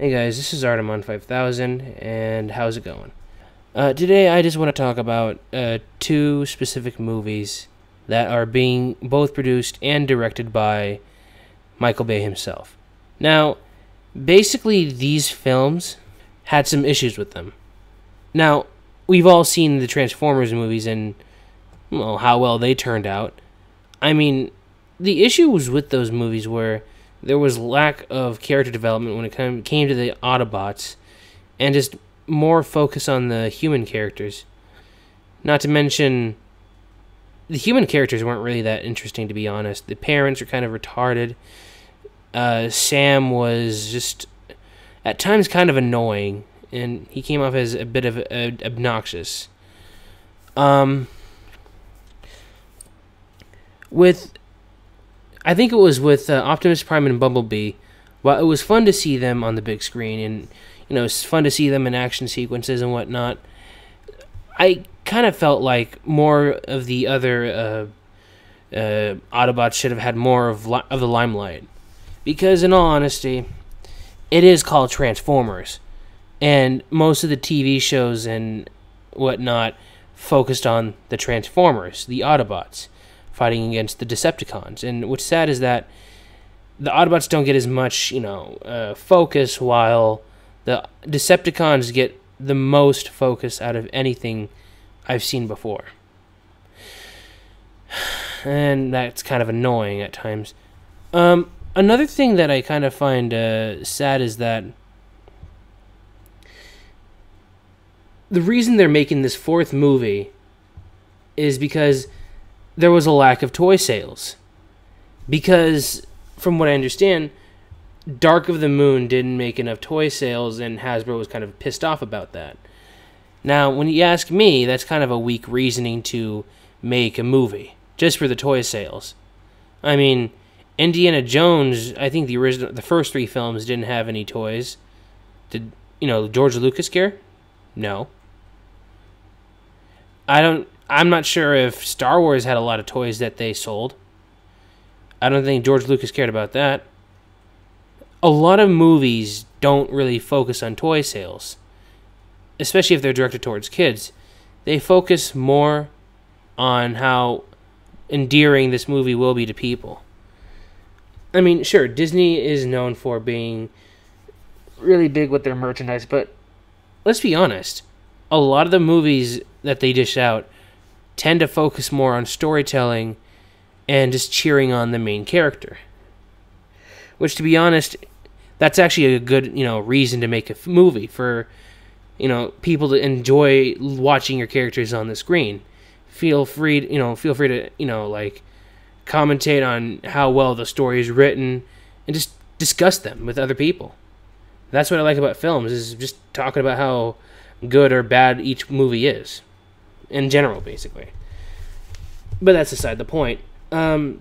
Hey guys, this is Artemon 5000, and how's it going? Today I just want to talk about two specific movies that are being both produced and directed by Michael Bay himself. Now, basically these films had some issues with them. Now, we've all seen the Transformers movies and how well they turned out. I mean, the issues with those movies were there was lack of character development when it came to the Autobots, and just more focus on the human characters. Not to mention, the human characters weren't really that interesting, to be honest. The parents are kind of retarded. Sam was just, at times, kind of annoying, and he came off as a bit of obnoxious. I think it was with Optimus Prime and Bumblebee. While it was fun to see them on the big screen, and it's fun to see them in action sequences and whatnot, I kind of felt like more of the other Autobots should have had more of the limelight. Because, in all honesty, it is called Transformers, and most of the TV shows and whatnot focused on the Transformers, the Autobots, fighting against the Decepticons. And what's sad is that the Autobots don't get as much, focus, while the Decepticons get the most focus out of anything I've seen before. And that's kind of annoying at times. Another thing that I kind of find sad is that the reason they're making this fourth movie is because there was a lack of toy sales. Because, from what I understand, Dark of the Moon didn't make enough toy sales, and Hasbro was kind of pissed off about that. Now, when you ask me, that's kind of a weak reasoning to make a movie, just for the toy sales. I mean, Indiana Jones, I think the first three films didn't have any toys. Did, George Lucas care? No. I'm not sure if Star Wars had a lot of toys that they sold. I don't think George Lucas cared about that. A lot of movies don't really focus on toy sales, especially if they're directed towards kids. They focus more on how endearing this movie will be to people. I mean, sure, Disney is known for being really big with their merchandise, but let's be honest. A lot of the movies that they dish out tend to focus more on storytelling and just cheering on the main character. Which, to be honest, that's actually a good, reason to make a movie for, people to enjoy watching your characters on the screen. Feel free to, commentate on how well the story is written and just discuss them with other people. That's what I like about films, is just talking about how good or bad each movie is. In general, basically. But that's aside the point. The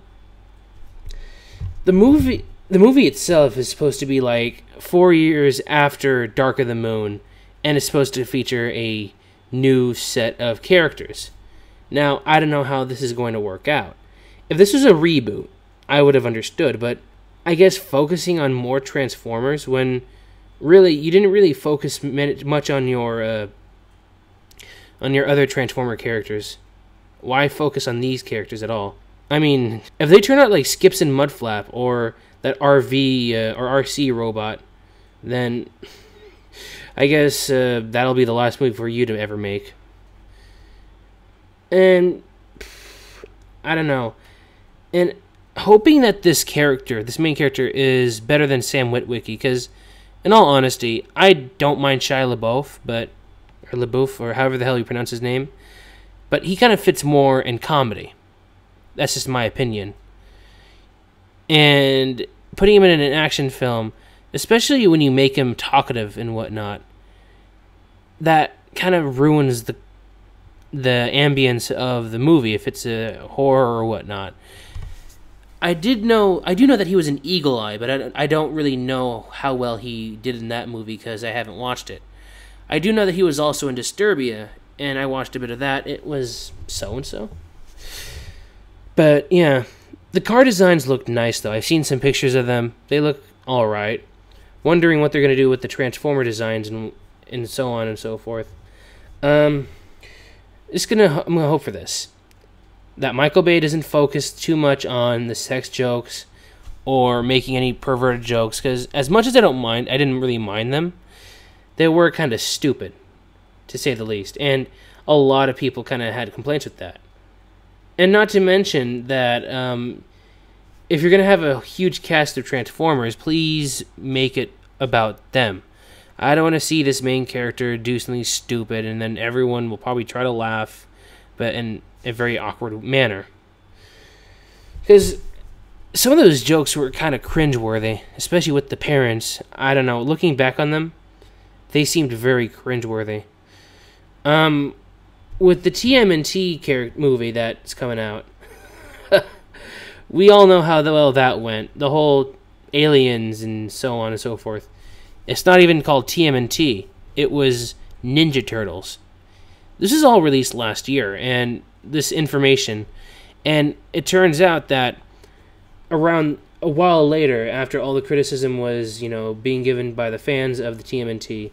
movie itself is supposed to be like 4 years after Dark of the Moon, and it's supposed to feature a new set of characters. Now, I don't know how this is going to work out. If this was a reboot, I would have understood, but I guess focusing on more Transformers when really you didn't really focus much on your other Transformer characters. Why focus on these characters at all? I mean, if they turn out like Skips and Mudflap or that RV or RC robot, then I guess that'll be the last movie for you to ever make. And I don't know. And hoping that this main character, is better than Sam Witwicky, because in all honesty, I don't mind Shia LaBeouf, or LaBeouf, or however the hell you pronounce his name, but he kind of fits more in comedy. That's just my opinion. And putting him in an action film, especially when you make him talkative and whatnot, that kind of ruins the ambience of the movie if it's a horror or whatnot. I do know that he was in Eagle Eye, but I don't really know how well he did in that movie because I haven't watched it. I do know that he was also in Disturbia, and I watched a bit of that. It was so-and-so. But, yeah, the car designs look nice, though. I've seen some pictures of them. They look alright. wondering what they're going to do with the Transformer designs and so on and so forth. I'm gonna hope for this, that Michael Bay doesn't focus too much on the sex jokes or making any perverted jokes, because as much as I didn't really mind them, they were kind of stupid, to say the least, and a lot of people kind of had complaints with that. And not to mention that if you're going to have a huge cast of Transformers, please make it about them. I don't want to see this main character do something stupid and then everyone will probably try to laugh, but in a very awkward manner. Because some of those jokes were kind of cringeworthy, especially with the parents. I don't know, looking back on them, they seemed very cringeworthy. With the TMNT movie that's coming out, we all know how well that went. The whole aliens and so on and so forth. It's not even called TMNT. It was Ninja Turtles. This is all released last year, and this information. And it turns out that around a while later, after all the criticism was, being given by the fans of the TMNT,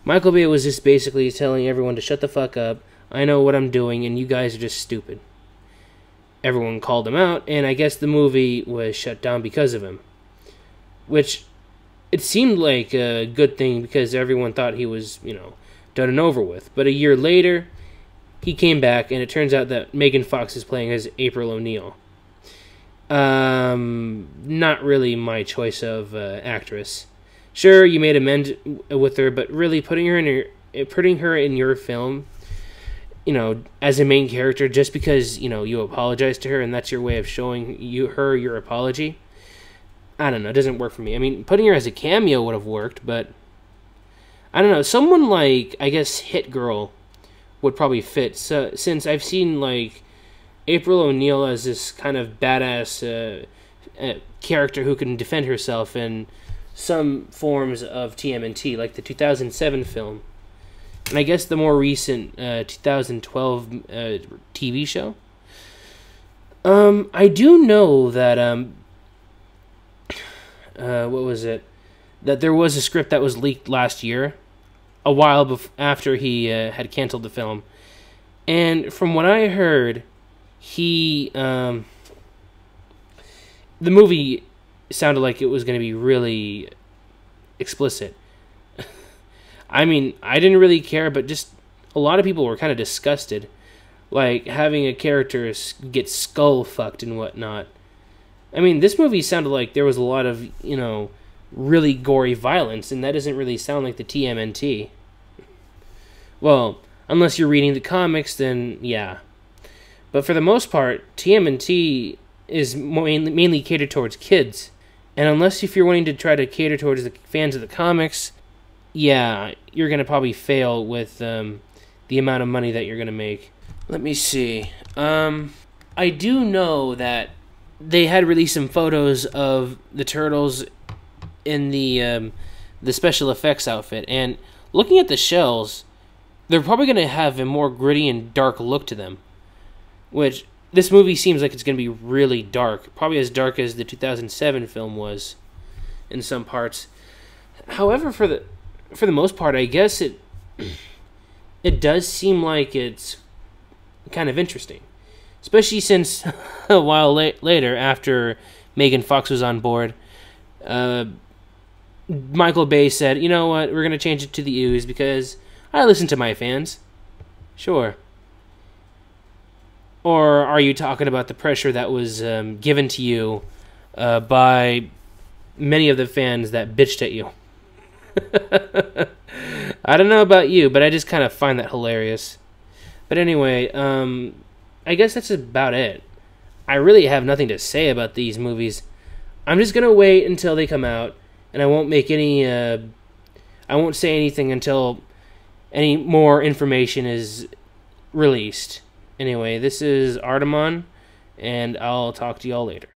Michael Bay was just basically telling everyone to shut the fuck up. I know what I'm doing, and you guys are just stupid. Everyone called him out, and I guess the movie was shut down because of him. Which, it seemed like a good thing because everyone thought he was, done and over with. But a year later, he came back, and it turns out that Megan Fox is playing as April O'Neil. Not really my choice of actress. Sure, you made amends with her, but really putting her in your film, as a main character, just because you apologize to her and that's your way of showing her your apology, I don't know, it doesn't work for me. I mean, putting her as a cameo would have worked, but I don't know. Someone like, I guess, Hit Girl would probably fit. So, since I've seen like April O'Neil as this kind of badass character who can defend herself in some forms of TMNT, like the 2007 film, and I guess the more recent 2012 TV show. I do know that what was it? That there was a script that was leaked last year, a while after he had canceled the film, and from what I heard, the movie sounded like it was going to be really explicit. I mean, I didn't really care, but just a lot of people were kind of disgusted, like having a character get skull fucked and whatnot. I mean, this movie sounded like there was a lot of, really gory violence, and that doesn't really sound like the TMNT. Well, unless you're reading the comics, then yeah. But for the most part, TMNT is mainly catered towards kids. And unless if you're wanting to try to cater towards the fans of the comics, yeah, you're going to probably fail with the amount of money that you're going to make. Let me see. I do know that they had released some photos of the Turtles in the special effects outfit, and looking at the shells, they're probably going to have a more gritty and dark look to them, which this movie seems like it's going to be really dark, probably as dark as the 2007 film was in some parts. However, for the most part, I guess it does seem like it's kind of interesting, especially since a while later, after Megan Fox was on board, Michael Bay said, "You know what? We're going to change it to the ooze because I listen to my fans." Sure. Or are you talking about the pressure that was given to you by many of the fans that bitched at you? I don't know about you, but I just kind of find that hilarious. But anyway, I guess that's about it. I really have nothing to say about these movies. I'm just gonna wait until they come out, and I won't make any. I won't say anything until any more information is released. Anyway, this is Artemon, and I'll talk to y'all later.